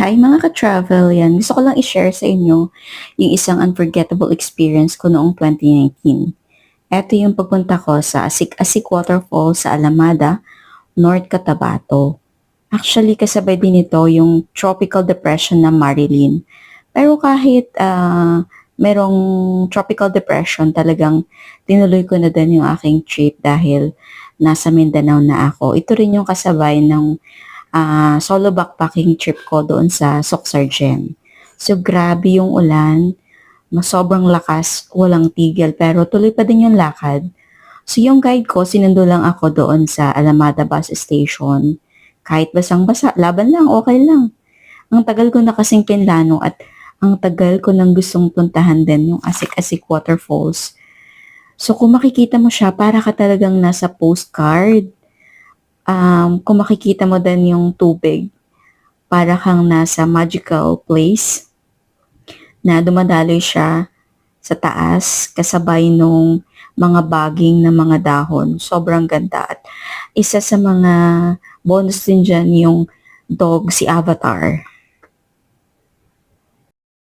Hi mga ka-travel, yan. Gusto ko lang i-share sa inyo yung isang unforgettable experience ko noong 2019. Ito yung pagpunta ko sa Asik-Asik Waterfall sa Alamada, North Cotabato. Actually, kasabay din ito yung tropical depression na Marilyn. Pero kahit merong tropical depression, talagang tinuloy ko na din yung aking trip dahil nasa Mindanao na ako. Ito rin yung kasabay ng solo backpacking trip ko doon sa Soxargen. So, grabe yung ulan. Sobrang lakas, walang tigil, pero tuloy pa din yung lakad. So, yung guide ko, sinundo lang ako doon sa Alamada Bus Station. Kahit basang-basa, laban lang, okay lang. Ang tagal ko na kasing pinlano at ang tagal ko nang gustong puntahan din yung Asik-Asik Waterfalls. So, kung makikita mo siya, para ka talagang nasa postcard. Kung makikita mo din yung tubig, para kang nasa magical place na dumadaloy siya sa taas kasabay nung mga baging na mga dahon. Sobrang ganda. At isa sa mga bonus din dyan yung dog, si Avatar.